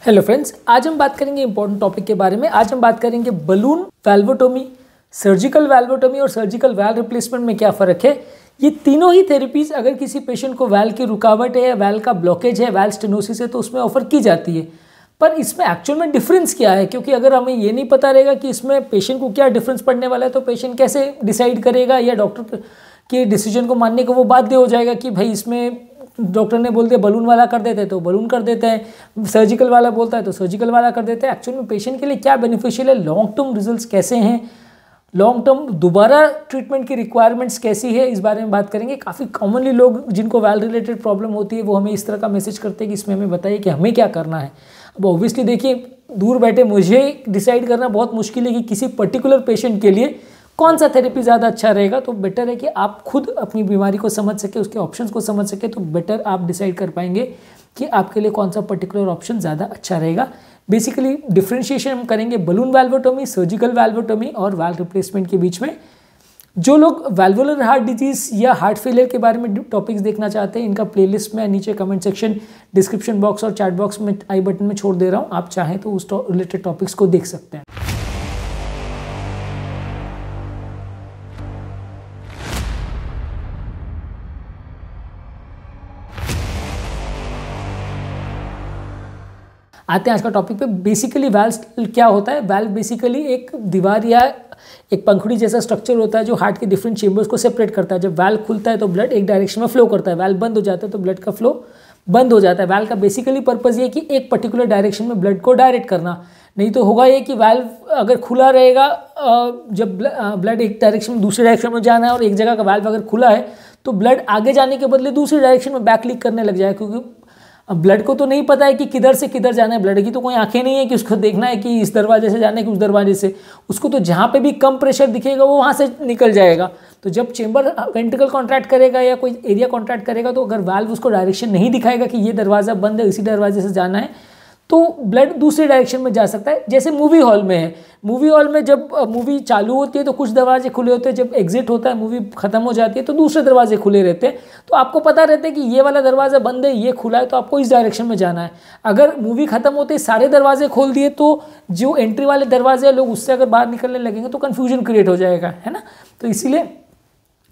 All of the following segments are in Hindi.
हेलो फ्रेंड्स, आज हम बात करेंगे इंपॉर्टेंट टॉपिक के बारे में। आज हम बात करेंगे बलून वैल्वोटोमी, सर्जिकल वैल्वोटोमी और सर्जिकल वैल्व रिप्लेसमेंट में क्या फ़र्क है। ये तीनों ही थेरेपीज़ अगर किसी पेशेंट को वैल्व की रुकावट है या वैल्व का ब्लॉकेज है, वैल्व स्टेनोसिस है, तो उसमें ऑफर की जाती है। पर इसमें एक्चुअल में डिफरेंस क्या है, क्योंकि अगर हमें ये नहीं पता रहेगा कि इसमें पेशेंट को क्या डिफरेंस पड़ने वाला है तो पेशेंट कैसे डिसाइड करेगा, या डॉक्टर के डिसीजन को मानने को वो बाध्य हो जाएगा कि भाई इसमें डॉक्टर ने बोल दिया बलून वाला कर देते हैं तो बलून कर देते हैं, सर्जिकल वाला बोलता है तो सर्जिकल वाला कर देते हैं। एक्चुअल में पेशेंट के लिए क्या बेनिफिशियल है, लॉन्ग टर्म रिजल्ट्स कैसे हैं, लॉन्ग टर्म दोबारा ट्रीटमेंट की रिक्वायरमेंट्स कैसी है, इस बारे में बात करेंगे। काफ़ी कॉमनली लोग जिनको वैल्व रिलेटेड प्रॉब्लम होती है वो हमें इस तरह का मैसेज करते हैं कि इसमें हमें बताइए कि हमें क्या करना है। अब ऑब्वियसली देखिए, दूर बैठे मुझे डिसाइड करना बहुत मुश्किल है कि किसी पर्टिकुलर पेशेंट के लिए कौन सा थेरेपी ज़्यादा अच्छा रहेगा। तो बेटर है कि आप खुद अपनी बीमारी को समझ सके, उसके ऑप्शंस को समझ सके, तो बेटर आप डिसाइड कर पाएंगे कि आपके लिए कौन सा पर्टिकुलर ऑप्शन ज़्यादा अच्छा रहेगा। बेसिकली डिफ्रेंशिएशन हम करेंगे बलून वैल्वोटोमी, सर्जिकल वैल्वोटोमी और वैल्व रिप्लेसमेंट के बीच में। जो लोग वैल्वुलर हार्ट डिजीज़ या हार्ट फेलियर के बारे में टॉपिक्स देखना चाहते हैं, इनका प्लेलिस्ट में नीचे कमेंट सेक्शन, डिस्क्रिप्शन बॉक्स और चैट बॉक्स में आई बटन में छोड़ दे रहा हूँ। आप चाहें तो उस रिलेटेड टॉपिक्स को देख सकते हैं। आते हैं आज का टॉपिक पे। बेसिकली वैल्व क्या होता है। वैल्व बेसिकली एक दीवार या एक पंखुड़ी जैसा स्ट्रक्चर होता है जो हार्ट के डिफरेंट चेंबर्स को सेपरेट करता है। जब वैल्व खुलता है तो ब्लड एक डायरेक्शन में फ्लो करता है, वैल्व बंद हो जाता है तो ब्लड का फ्लो बंद हो जाता है। वैल्व का बेसिकली पर्पज़ ये कि एक पर्टिकुलर डायरेक्शन में ब्लड को डायरेक्ट करना। नहीं तो होगा ये कि वैल्व अगर खुला रहेगा, जब ब्लड एक डायरेक्शन में दूसरे डायरेक्शन में जाना है और एक जगह का वैल्व अगर खुला है तो ब्लड आगे जाने के बदले दूसरी डायरेक्शन में बैक लीक करने लग जाए, क्योंकि अब ब्लड को तो नहीं पता है कि किधर से किधर जाना है। ब्लड की तो कोई आंखें नहीं है कि उसको देखना है कि इस दरवाजे से जाना है कि उस दरवाजे से। उसको तो जहाँ पे भी कम प्रेशर दिखेगा वो वहाँ से निकल जाएगा। तो जब चेंबर वेंट्रिकल कॉन्ट्रैक्ट करेगा या कोई एरिया कॉन्ट्रैक्ट करेगा, तो अगर वाल्व उसको डायरेक्शन नहीं दिखाएगा कि ये दरवाज़ा बंद है, इसी दरवाजे से जाना है, तो ब्लड दूसरे डायरेक्शन में जा सकता है। जैसे मूवी हॉल में है, मूवी हॉल में जब मूवी चालू होती है तो कुछ दरवाजे खुले होते हैं, जब एग्जिट होता है, मूवी खत्म हो जाती है, तो दूसरे दरवाजे खुले रहते हैं। तो आपको पता रहता है कि ये वाला दरवाज़ा बंद है, ये खुला है, तो आपको इस डायरेक्शन में जाना है। अगर मूवी खत्म होते ही सारे दरवाजे खोल दिए तो जो एंट्री वाले दरवाजे हैं, लोग उससे अगर बाहर निकलने लगेंगे तो कन्फ्यूजन क्रिएट हो जाएगा, है ना। तो इसीलिए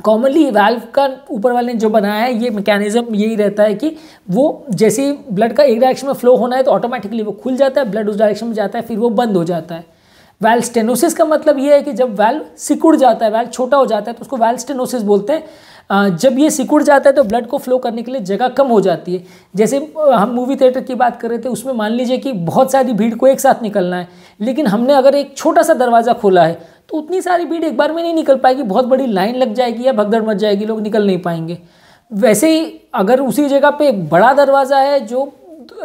कॉमनली वैल्व का ऊपर वाले ने जो बनाया है, ये मैकेनिज्म यही रहता है कि वो जैसे ही ब्लड का एक डायरेक्शन में फ्लो होना है तो ऑटोमेटिकली वो खुल जाता है, ब्लड उस डायरेक्शन में जाता है, फिर वो बंद हो जाता है। वैल्व स्टेनोसिस का मतलब ये है कि जब वैल्व सिकुड़ जाता है, वैल्व छोटा हो जाता है, तो उसको वैल्व स्टेनोसिस बोलते हैं। जब ये सिकुड़ जाता है तो ब्लड को फ्लो करने के लिए जगह कम हो जाती है। जैसे हम मूवी थिएटर की बात कर रहे थे, उसमें मान लीजिए कि बहुत सारी भीड़ को एक साथ निकलना है, लेकिन हमने अगर एक छोटा सा दरवाज़ा खोला है तो उतनी सारी भीड़ एक बार में नहीं निकल पाएगी, बहुत बड़ी लाइन लग जाएगी या भगदड़ मच जाएगी, लोग निकल नहीं पाएंगे। वैसे ही अगर उसी जगह पे एक बड़ा दरवाज़ा है जो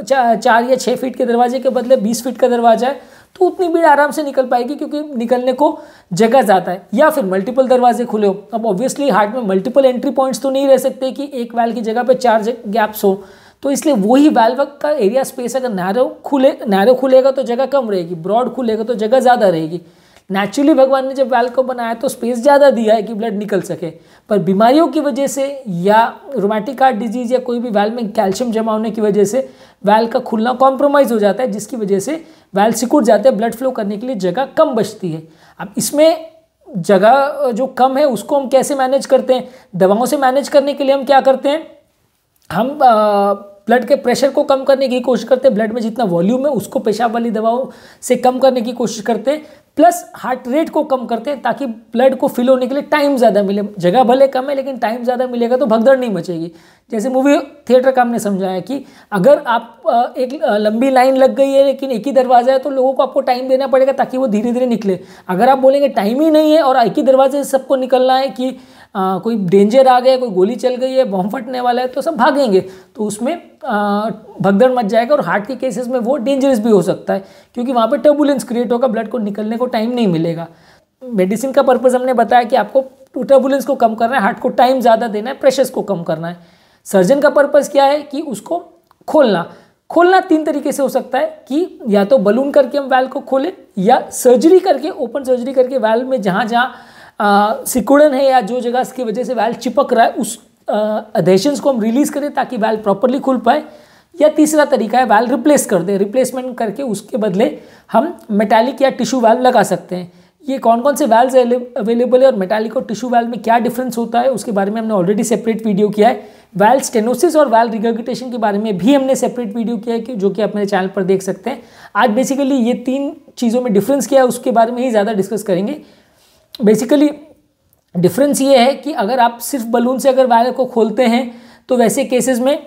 4 या 6 फीट के दरवाजे के बदले 20 फीट का दरवाज़ा है, तो उतनी भीड़ आराम से निकल पाएगी, क्योंकि निकलने को जगह ज़्यादा है। या फिर मल्टीपल दरवाजे खुले हो। अब ऑब्वियसली हार्ट में मल्टीपल एंट्री पॉइंट्स तो नहीं रह सकते कि एक वैल्व की जगह पे 4 गैप्स हो, तो इसलिए वही वैल्व का एरिया स्पेस अगर नैरो खुलेगा तो जगह कम रहेगी, ब्रॉड खुलेगा तो जगह ज़्यादा रहेगी। नेचुरली भगवान ने जब वैल्व को बनाया तो स्पेस ज़्यादा दिया है कि ब्लड निकल सके, पर बीमारियों की वजह से या रोमैटिक हार्ट डिजीज़ या कोई भी वैल्व में कैल्शियम जमा होने की वजह से वैल्व का खुलना कॉम्प्रोमाइज़ हो जाता है, जिसकी वजह से वैल्व सिकुड़ जाते हैं, ब्लड फ्लो करने के लिए जगह कम बचती है। अब इसमें जगह जो कम है उसको हम कैसे मैनेज करते हैं। दवाओं से मैनेज करने के लिए हम क्या करते हैं, हम ब्लड के प्रेशर को कम करने की कोशिश करते हैं, ब्लड में जितना वॉल्यूम है उसको पेशाब वाली दवाओं से कम करने की कोशिश करते हैं, प्लस हार्ट रेट को कम करते हैं ताकि ब्लड को फिल होने के लिए टाइम ज़्यादा मिले। जगह भले कम है लेकिन टाइम ज़्यादा मिलेगा तो भगदड़ नहीं मचेगी। जैसे मूवी थिएटर का हमने समझाया कि अगर आप एक लंबी लाइन लग गई है लेकिन एक ही दरवाज़ा है तो लोगों को आपको टाइम देना पड़ेगा ताकि वो धीरे धीरे निकले। अगर आप बोलेंगे टाइम ही नहीं है और एक ही दरवाजे से सबको निकलना है कि कोई डेंजर आ गया, कोई गोली चल गई है, बॉम्ब फटने वाला है, तो सब भागेंगे, तो उसमें भगदड़ मच जाएगा और हार्ट के केसेस में वो डेंजरस भी हो सकता है, क्योंकि वहाँ पे टर्बुलेंस क्रिएट होगा, ब्लड को निकलने को टाइम नहीं मिलेगा। मेडिसिन का पर्पज़ हमने बताया कि आपको टर्बुलेंस को कम करना है, हार्ट को टाइम ज़्यादा देना है, प्रेशर्स को कम करना है। सर्जन का पर्पज़ क्या है कि उसको खोलना 3 तरीके से हो सकता है कि या तो बलून करके हम वैल्व को खोलें, या सर्जरी करके, ओपन सर्जरी करके वैल्व में जहाँ जहाँ सिकुड़न है या जो जगह की वजह से वैल्व चिपक रहा है उस अधेशंस को हम रिलीज़ करें ताकि वैल्व प्रॉपरली खुल पाए, या तीसरा तरीका है वाल्व रिप्लेस कर दे, रिप्लेसमेंट करके उसके बदले हम मेटालिक या टिश्यू वाल्व लगा सकते हैं। ये कौन कौन से वाल्व्स अवेलेबल है और मेटालिक और टिश्यू वाल्व में क्या डिफरेंस होता है उसके बारे में हमने ऑलरेडी सेपरेट वीडियो किया है। वाल्व स्टेनोसिस और वाल्व रिगर्गिटेशन के बारे में भी हमने सेपरेट वीडियो किया है, जो कि आप मेरे चैनल पर देख सकते हैं। आज बेसिकली ये 3 चीज़ों में डिफरेंस क्या है उसके बारे में ही ज़्यादा डिस्कस करेंगे। बेसिकली डिफरेंस ये है कि अगर आप सिर्फ बलून से अगर वाल्व को खोलते हैं तो वैसे केसेस में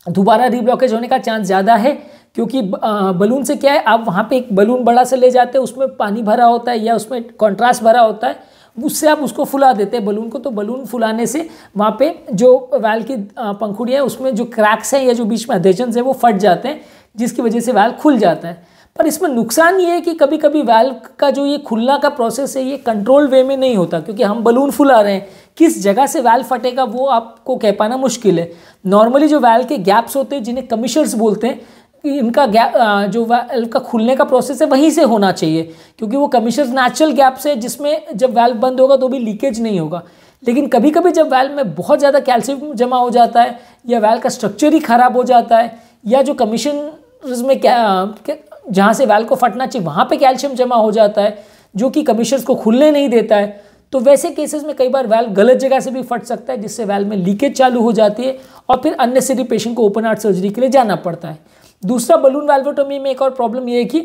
दोबारा रीब्लॉकेज होने का चांस ज़्यादा है, क्योंकि बलून से क्या है, आप वहाँ पे एक बलून बड़ा सा ले जाते हैं, उसमें पानी भरा होता है या उसमें कॉन्ट्रास्ट भरा होता है, उससे आप उसको फुला देते हैं बलून को। तो बलून फुलाने से वहाँ पे जो वाल्व की पंखुड़ियाँ हैं उसमें जो क्रैक्स हैं या जो बीच में अधेशंस है वो फट जाते हैं, जिसकी वजह से वाल्व खुल जाता है। पर इसमें नुकसान ये है कि कभी कभी वाल्व का जो ये खुलना का प्रोसेस है ये कंट्रोल वे में नहीं होता, क्योंकि हम बलून फुला रहे हैं, किस जगह से वाल्व फटेगा वो आपको कह पाना मुश्किल है। नॉर्मली जो वाल्व के गैप्स होते हैं जिन्हें कमिशर्स बोलते हैं, इनका गैप जो वाल्व का खुलने का प्रोसेस है वहीं से होना चाहिए, क्योंकि वो कमिशर्स नेचुरल गैप्स है जिसमें जब वाल्व बंद होगा तो भी लीकेज नहीं होगा। लेकिन कभी कभी जब वाल्व में बहुत ज़्यादा कैल्शियम जमा हो जाता है या वाल्व का स्ट्रक्चर ही ख़राब हो जाता है या जो कमिशनर्स में जहाँ से वाल्व को फटना चाहिए वहाँ पे कैल्शियम जमा हो जाता है जो कि कमिशनर्स को खुलने नहीं देता है, तो वैसे केसेस में कई बार वाल्व गलत जगह से भी फट सकता है, जिससे वाल्व में लीकेज चालू हो जाती है और फिर अननेसेसरी पेशेंट को ओपन हार्ट सर्जरी के लिए जाना पड़ता है। दूसरा, बलून वाल्वोटोमी में एक और प्रॉब्लम ये है कि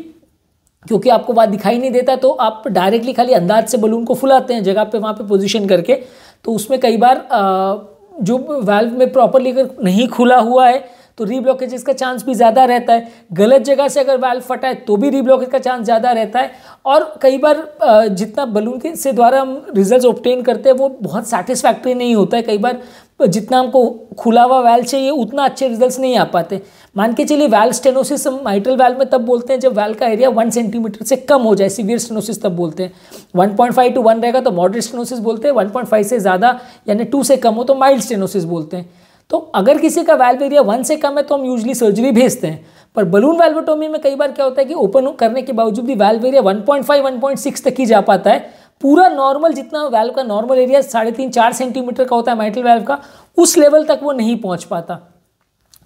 क्योंकि आपको बात दिखाई नहीं देता तो आप डायरेक्टली खाली अंदाज से बलून को फुलाते हैं जगह पे वहाँ पे पोजीशन करके, तो उसमें कई बार जो वाल्व में प्रॉपरली अगर नहीं खुला हुआ है तो रीब्लॉकेजेस का चांस भी ज़्यादा रहता है। गलत जगह से अगर वाल्व फटा है तो भी रीब्लॉकेज का चांस ज़्यादा रहता है। और कई बार जितना बलून के से द्वारा हम रिजल्ट ऑब्टेन करते हैं वो बहुत सेटिस्फैक्ट्री नहीं होता है। कई बार जितना हमको खुला हुआ वाल्व चाहिए उतना अच्छे रिजल्ट्स नहीं आ पाते। मान के चलिए वाल्व स्टेनोसिस हम माइट्रल वाल्व में तब बोलते हैं जब वाल्व का एरिया 1 सेंटीमीटर से कम हो जाए, सीवियर स्टेनोसिस तब बोलते हैं। 1.5 to 1 रहेगा तो मॉडरेट स्टेनोसिस बोलते हैं, 1.5 से ज़्यादा यानी 2 से कम हो तो माइल्ड स्टेनोसिस बोलते हैं। तो अगर किसी का वाल्व एरिया 1 से कम है तो हम यूजली सर्जरी भेजते हैं। पर बलून वाल्वोटोमी में कई बार क्या होता है कि ओपन करने के बावजूद भी वाल्व एरिया 1.5 1.6 तक ही जा पाता है। पूरा नॉर्मल जितना वाल्व का नॉर्मल एरिया 3.5-4 सेंटीमीटर का होता है माइट्रल वाल्व का, उस लेवल तक वो नहीं पहुंच पाता।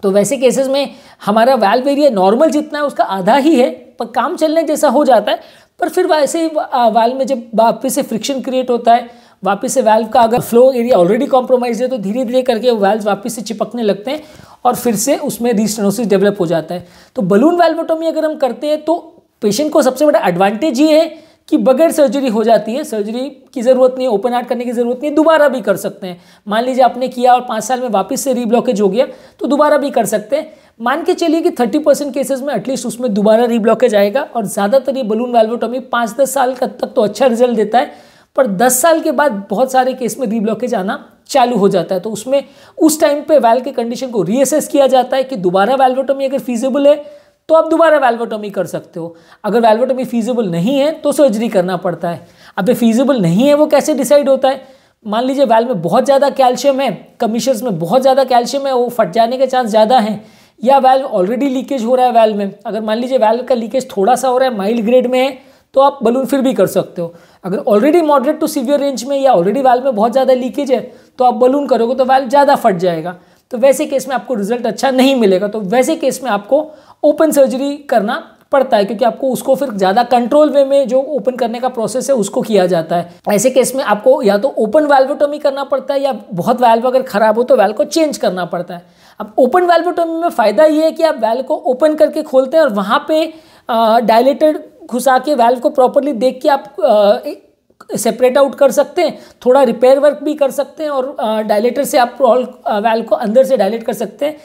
तो वैसे केसेस में हमारा वाल्व एरिया नॉर्मल जितना है उसका आधा ही है, पर काम चलने जैसा हो जाता है। पर फिर वैसे ही वाल्व में जब वापस से फ्रिक्शन क्रिएट होता है, वापस से वाल्व का अगर फ्लो एरिया ऑलरेडी कॉम्प्रोमाइज है तो धीरे धीरे करके वाल्व वापस से चिपकने लगते हैं और फिर से उसमें रीस्टेनोसिस डेवलप हो जाता है। तो बलून वाल्वोटोमी अगर हम करते हैं तो पेशेंट को सबसे बड़ा एडवांटेज ये है कि बगैर सर्जरी हो जाती है, सर्जरी की ज़रूरत नहीं है, ओपन हार्ट करने की ज़रूरत नहीं है, दोबारा भी कर सकते हैं। मान लीजिए आपने किया और 5 साल में वापस से रीब्लॉकेज हो गया तो दोबारा भी कर सकते हैं। मान के चलिए कि 30% केसेस में एटलीस्ट उसमें दोबारा रीब्लॉकेज आएगा और ज़्यादातर ये बलून वाल्वोटोमी 5-10 साल तक तो अच्छा रिजल्ट देता है, पर 10 साल के बाद बहुत सारे केस में रीब्लॉकेज आना चालू हो जाता है। तो उसमें उस टाइम पे वाल्व के कंडीशन को रीअसेस किया जाता है कि दोबारा वाल्वोटोमी अगर फीजिबल है तो आप दोबारा वाल्वोटोमी कर सकते हो। अगर वाल्वोटोमी फीजिबल नहीं है तो सर्जरी करना पड़ता है। अब ये फीजिबल नहीं है वो कैसे डिसाइड होता है? मान लीजिए वाल्व में बहुत ज़्यादा कैल्शियम है, कमिशर्स में बहुत ज़्यादा कैल्शियम है, वो फट जाने के चांस ज़्यादा हैं, या वाल्व ऑलरेडी लीकेज हो रहा है वाल्व में। अगर मान लीजिए वाल्व का लीकेज थोड़ा सा हो रहा है, माइल्ड ग्रेड में है, तो आप बलून फिर भी कर सकते हो। अगर already moderate to severe range में या ऑलरेडी वाल्व में बहुत ज़्यादा लीकेज है तो आप बलून करोगे तो वाल्व ज़्यादा फट जाएगा, तो वैसे केस में आपको रिजल्ट अच्छा नहीं मिलेगा। तो वैसे केस में आपको ओपन सर्जरी करना पड़ता है, क्योंकि आपको उसको फिर ज़्यादा कंट्रोल वे में जो ओपन करने का प्रोसेस है उसको किया जाता है। ऐसे केस में आपको या तो ओपन वाल्वोटोमी करना पड़ता है या बहुत वाल्व अगर खराब हो तो वाल्व को चेंज करना पड़ता है। अब ओपन वाल्वोटोमी में फ़ायदा ये है कि आप वाल्व को ओपन करके खोलते हैं और वहाँ पे डायलेटेड घुसा के वाल्व को प्रॉपरली देख के आप सेपरेट आउट कर सकते हैं, थोड़ा रिपेयर वर्क भी कर सकते हैं और डायलेटर से आप वाल्व को अंदर से डायलेट कर सकते हैं,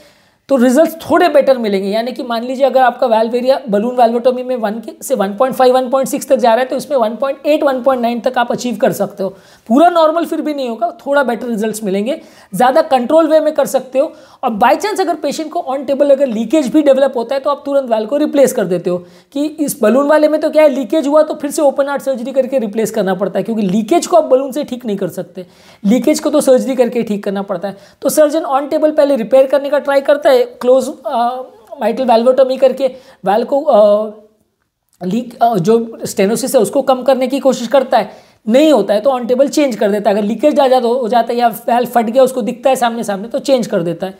तो रिजल्ट्स थोड़े बेटर मिलेंगे। यानी कि मान लीजिए अगर आपका वाल्व एरिया बलून वाल्वोटोमी में 1 से 1.5 1.6 तक जा रहा है तो इसमें 1.8 1.9 तक आप अचीव कर सकते हो। पूरा नॉर्मल फिर भी नहीं होगा, थोड़ा बेटर रिजल्ट्स मिलेंगे, ज़्यादा कंट्रोल वे में कर सकते हो। और बाई चांस अगर पेशेंट को ऑन टेबल अगर लीकेज भी डेवलप होता है तो आप तुरंत वाल्व को रिप्लेस कर देते हो। कि इस बलून वाले में तो क्या है, लीकेज हुआ तो फिर से ओपन हार्ट सर्जरी करके रिप्लेस करना पड़ता है, क्योंकि लीकेज को आप बलून से ठीक नहीं कर सकते, लीकेज को तो सर्जरी करके ठीक करना पड़ता है। तो सर्जन ऑन टेबल पहले रिपेयर करने का ट्राई करता है, क्लोज माइट्रल वाल्वोटोमी करके वाल्व को लीक जो स्टेनोसिस है उसको कम करने की कोशिश करता है, नहीं होता है तो ऑन टेबल चेंज कर देता है। अगर लीकेज हो जाता है या वाल्व फट गया उसको दिखता है सामने सामने तो चेंज कर देता है।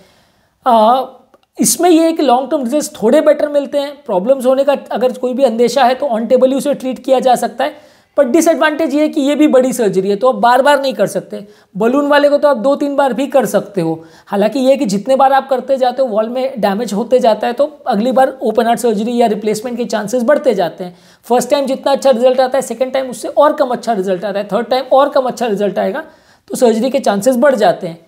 इसमें ये है कि लॉन्ग टर्म रिजल्ट थोड़े बेटर मिलते हैं। प्रॉब्लम्स होने का अगर कोई भी अंदेशा है तो ऑन टेबल ही उसे ट्रीट किया जा सकता है, पर डिसएडवांटेज ये है कि ये भी बड़ी सर्जरी है, तो आप बार बार नहीं कर सकते। बलून वाले को तो आप 2-3 बार भी कर सकते हो। हालांकि ये कि जितने बार आप करते जाते हो वॉल में डैमेज होते जाता है, तो अगली बार ओपन हार्ट सर्जरी या रिप्लेसमेंट के चांसेस बढ़ते जाते हैं। फर्स्ट टाइम जितना अच्छा रिजल्ट आता है, सेकेंड टाइम उससे और कम अच्छा रिजल्ट आता है, थर्ड टाइम और कम अच्छा रिजल्ट आएगा, तो सर्जरी के चांसेस बढ़ जाते हैं।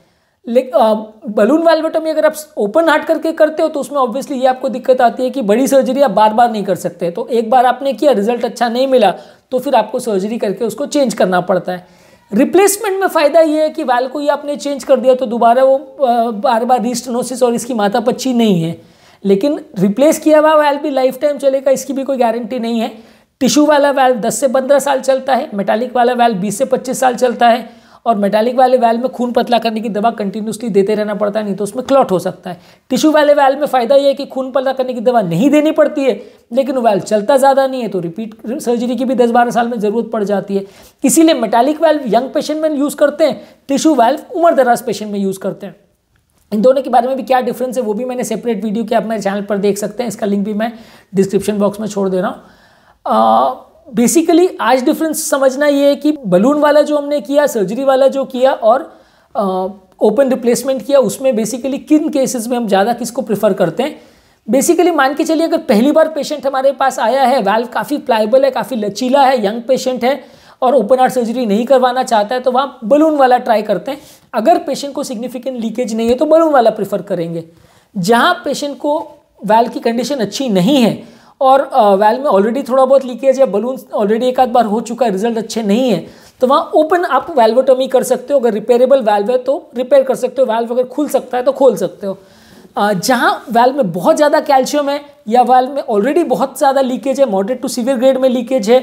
लेकिन बलून वाल्वेटोमी अगर आप ओपन हार्ट करके करते हो तो उसमें ऑब्वियसली ये आपको दिक्कत आती है कि बड़ी सर्जरी आप बार बार नहीं कर सकते। तो एक बार आपने किया, रिजल्ट अच्छा नहीं मिला, तो फिर आपको सर्जरी करके उसको चेंज करना पड़ता है। रिप्लेसमेंट में फ़ायदा ये है कि वाल्व को ही आपने चेंज कर दिया तो दोबारा वो बार बार रीस्टेनोसिस और इसकी माथापच्ची नहीं है। लेकिन रिप्लेस किया हुआ वाल्व भी लाइफ टाइम चलेगा, इसकी भी कोई गारंटी नहीं है। टिश्यू वाला वाल्व 10 से 15 साल चलता है, मेटालिक वाला वाल्व 20 से 25 साल चलता है, और मेटालिक वाले वाल्व में खून पतला करने की दवा कंटिन्यूसली देते रहना पड़ता है, नहीं तो उसमें क्लॉट हो सकता है। टिश्यू वाले वाल्व में फ़ायदा ये है कि खून पतला करने की दवा नहीं देनी पड़ती है, लेकिन वो वाल्व चलता ज़्यादा नहीं है, तो रिपीट सर्जरी की भी 10-12 साल में ज़रूरत पड़ जाती है। इसीलिए मेटालिक वाल्व यंग पेशेंट में यूज़ करते हैं, टिश्यू वाल्व उम्र दराज पेशेंट में यूज़ करते हैं। इन दोनों के बारे में भी क्या डिफरेंस है वो भी मैंने सेपरेट वीडियो के आप मेरे चैनल पर देख सकते हैं, इसका लिंक भी मैं डिस्क्रिप्शन बॉक्स में छोड़ दे रहा हूँ। बेसिकली आज डिफरेंस समझना ये है कि बलून वाला जो हमने किया, सर्जरी वाला जो किया और ओपन रिप्लेसमेंट किया, उसमें बेसिकली किन केसेस में हम ज़्यादा किसको प्रेफर करते हैं। बेसिकली मान के चलिए अगर पहली बार पेशेंट हमारे पास आया है, वाल्व काफ़ी प्लाइबल है, काफ़ी लचीला है, यंग पेशेंट है और ओपन हार्ट सर्जरी नहीं करवाना चाहता है, तो वहाँ बलून वाला ट्राई करते हैं। अगर पेशेंट को सिग्निफिकेंट लीकेज नहीं है तो बलून वाला प्रेफर करेंगे। जहाँ पेशेंट को वाल्व की कंडीशन अच्छी नहीं है और वाल्व में ऑलरेडी थोड़ा बहुत लीकेज है, बलून ऑलरेडी एक आध बार हो चुका है, रिजल्ट अच्छे नहीं है, तो वहाँ ओपन आप वाल्वोटोमी कर सकते हो। अगर रिपेयरेबल वाल्व है तो रिपेयर कर सकते हो, वाल्व अगर खुल सकता है तो खोल सकते हो। जहाँ वाल्व में बहुत ज़्यादा कैल्शियम है या वाल्व में ऑलरेडी बहुत ज़्यादा लीकेज है, मॉडरेट टू सीवियर ग्रेड में लीकेज है,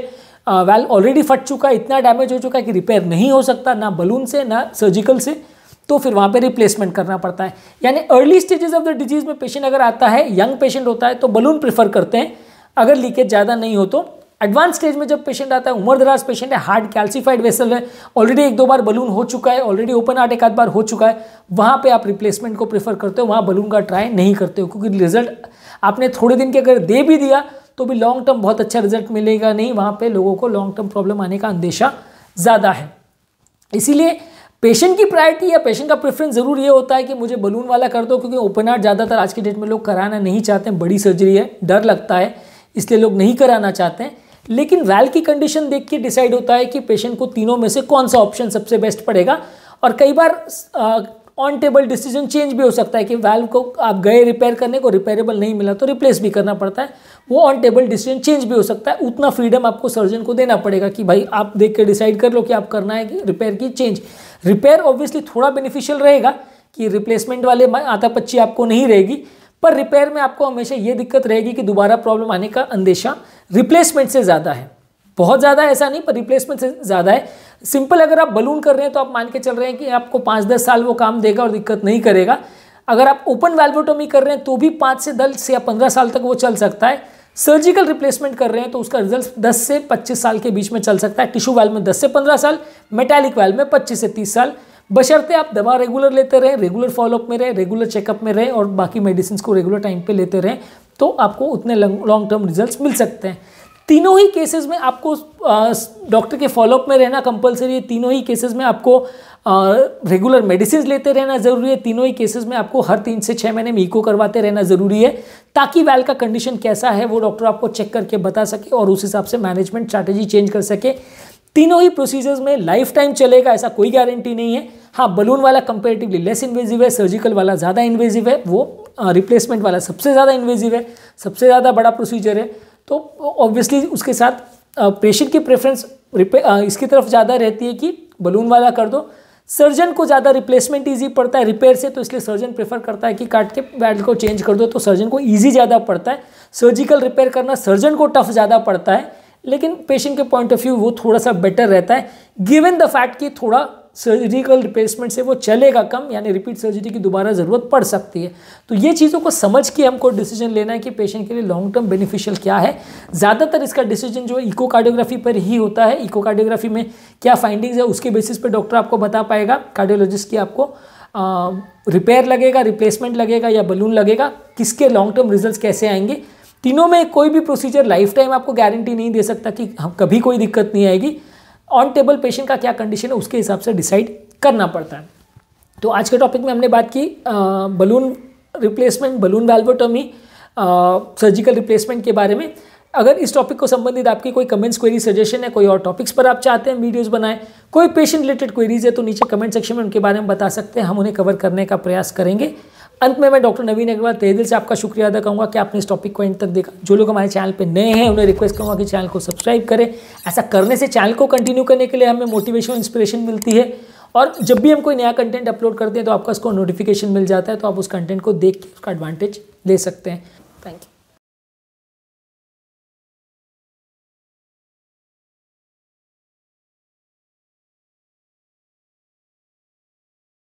वाल्व ऑलरेडी फट चुका है, इतना डैमेज हो चुका है कि रिपेयर नहीं हो सकता ना बलून से ना सर्जिकल से, तो फिर वहाँ पे रिप्लेसमेंट करना पड़ता है। यानी early stages of the disease में पेशेंट अगर आता है, यंग पेशेंट होता है, तो बलून प्रेफर करते हैं अगर लीकेज ज़्यादा नहीं हो तो। एडवांस स्टेज में जब पेशेंट आता है, उम्र दराज पेशेंट है, हार्ड कैल्सिफाइड वेसल है, ऑलरेडी 1-2 बार बलून हो चुका है, ऑलरेडी ओपन हार्ट एक आध बार हो चुका है, वहाँ पे आप रिप्लेसमेंट को प्रेफर करते हो, वहाँ बलून का ट्राई नहीं करते हो, क्योंकि रिजल्ट आपने थोड़े दिन के अगर दे भी दिया तो भी लॉन्ग टर्म बहुत अच्छा रिजल्ट मिलेगा नहीं, वहाँ पे लोगों को लॉन्ग टर्म प्रॉब्लम आने का अंदेशा ज़्यादा है। इसीलिए पेशेंट की प्रायोरिटी या पेशेंट का प्रेफरेंस ज़रूर ये होता है कि मुझे बलून वाला कर दो, क्योंकि ओपन हार्ट ज़्यादातर आज की डेट में लोग कराना नहीं चाहते हैं, बड़ी सर्जरी है, डर लगता है, इसलिए लोग नहीं कराना चाहते हैं। लेकिन वाल्व की कंडीशन देख के डिसाइड होता है कि पेशेंट को तीनों में से कौन सा ऑप्शन सबसे बेस्ट पड़ेगा। और कई बार ऑन टेबल डिसीजन चेंज भी हो सकता है कि वाल्व को आप गए रिपेयर करने को, रिपेयरेबल नहीं मिला तो रिप्लेस भी करना पड़ता है, वो ऑन टेबल डिसीजन चेंज भी हो सकता है। उतना फ्रीडम आपको सर्जन को देना पड़ेगा कि भाई आप देख के डिसाइड कर लो कि आप करना है कि रिपेयर की चेंज। रिपेयर ऑब्वियसली थोड़ा बेनिफिशियल रहेगा कि रिप्लेसमेंट वाले आतापच्ची आपको नहीं रहेगी, पर रिपेयर में आपको हमेशा ये दिक्कत रहेगी कि दोबारा प्रॉब्लम आने का अंदेशा रिप्लेसमेंट से ज़्यादा है। बहुत ज़्यादा ऐसा नहीं, पर रिप्लेसमेंट से ज़्यादा है। सिंपल अगर आप बलून कर रहे हैं तो आप मान के चल रहे हैं कि आपको 5-10 साल वो काम देगा और दिक्कत नहीं करेगा। अगर आप ओपन वाल्वोटोमी कर रहे हैं तो भी 5 से 10 या 15 साल तक वो चल सकता है। सर्जिकल रिप्लेसमेंट कर रहे हैं तो उसका रिजल्ट 10 से 25 साल के बीच में चल सकता है। टिश्यू वाल्व में 10 से 15 साल, मेटालिक वाल्व में 25 से 30 साल, बशर्ते आप दवा रेगुलर लेते रहें, रेगुलर फॉलोअप में रहें, रेगुलर चेकअप में रहें और बाकी मेडिसिन को रेगुलर टाइम पे लेते रहें, तो आपको उतने लॉन्ग टर्म रिजल्ट्स मिल सकते हैं। तीनों ही केसेस में आपको डॉक्टर के फॉलोअप में रहना कंपलसरी है। तीनों ही केसेस में आपको रेगुलर मेडिसिन लेते रहना ज़रूरी है। तीनों ही केसेस में आपको हर 3 से 6 महीने में इको करवाते रहना ज़रूरी है, ताकि वाल्व का कंडीशन कैसा है वो डॉक्टर आपको चेक करके बता सके और उस हिसाब से मैनेजमेंट स्ट्रैटेजी चेंज कर सके। तीनों ही प्रोसीजर्स में लाइफ टाइम चलेगा ऐसा कोई गारंटी नहीं है। हाँ, बलून वाला कंपेरेटिवली लेस इन्वेजिव है, सर्जिकल वाला ज़्यादा इन्वेजिव है, वो रिप्लेसमेंट वाला सबसे ज़्यादा इन्वेजिव है, सबसे ज़्यादा बड़ा प्रोसीजर है। तो ऑब्वियसली उसके साथ पेशेंट की प्रेफरेंस इसकी तरफ ज़्यादा रहती है कि बलून वाला कर दो। सर्जन को ज़्यादा रिप्लेसमेंट ईजी पड़ता है रिपेयर से, तो इसलिए सर्जन प्रेफर करता है कि काट के वाल्व को चेंज कर दो, तो सर्जन को ईजी ज़्यादा पड़ता है। सर्जिकल रिपेयर करना सर्जन को टफ ज़्यादा पड़ता है, लेकिन पेशेंट के पॉइंट ऑफ व्यू वो थोड़ा सा बेटर रहता है, गिवन द फैक्ट कि थोड़ा सर्जिकल रिप्लेसमेंट से वो चलेगा कम, यानी रिपीट सर्जरी की दोबारा ज़रूरत पड़ सकती है। तो ये चीज़ों को समझ के हमको डिसीजन लेना है कि पेशेंट के लिए लॉन्ग टर्म बेनिफिशियल क्या है। ज़्यादातर इसका डिसीजन जो है इकोकार्डियोग्राफी पर ही होता है। इकोकार्डियोग्राफी में क्या फाइंडिंग्स है उसके बेसिस पे डॉक्टर आपको बता पाएगा, कार्डियोलॉजिस्ट की आपको रिपेयर लगेगा, रिप्लेसमेंट लगेगा या बलून लगेगा, किसके लॉन्ग टर्म रिजल्ट्स कैसे आएंगे। तीनों में कोई भी प्रोसीजर लाइफ टाइम आपको गारंटी नहीं दे सकता कि हम कभी कोई दिक्कत नहीं आएगी। ऑन टेबल पेशेंट का क्या कंडीशन है उसके हिसाब से डिसाइड करना पड़ता है। तो आज के टॉपिक में हमने बात की balloon replacement, balloon valvotomy, surgical replacement के बारे में। अगर इस टॉपिक को संबंधित आपकी कोई कमेंट्स, क्वेरी, सजेशन है, कोई और टॉपिक्स पर आप चाहते हैं वीडियोस बनाएं, कोई पेशेंट रिलेटेड क्वेरीज है तो नीचे कमेंट सेक्शन में उनके बारे में बता सकते हैं, हम उन्हें कवर करने का प्रयास करेंगे। अंत में मैं डॉक्टर नवीन अग्रवाल तहे दिल से आपका शुक्रिया अदा करूँगा कि आपने इस टॉपिक को एंड तक देखा। जो लोग हमारे चैनल पे नए हैं उन्हें रिक्वेस्ट करूँगा कि चैनल को सब्सक्राइब करें। ऐसा करने से चैनल को कंटिन्यू करने के लिए हमें मोटिवेशन, इंस्पिरेशन मिलती है, और जब भी हम कोई नया कंटेंट अपलोड करते हैं तो आपका उसको नोटिफिकेशन मिल जाता है, तो आप उस कंटेंट को देख के उसका एडवांटेज ले सकते हैं। Thank you.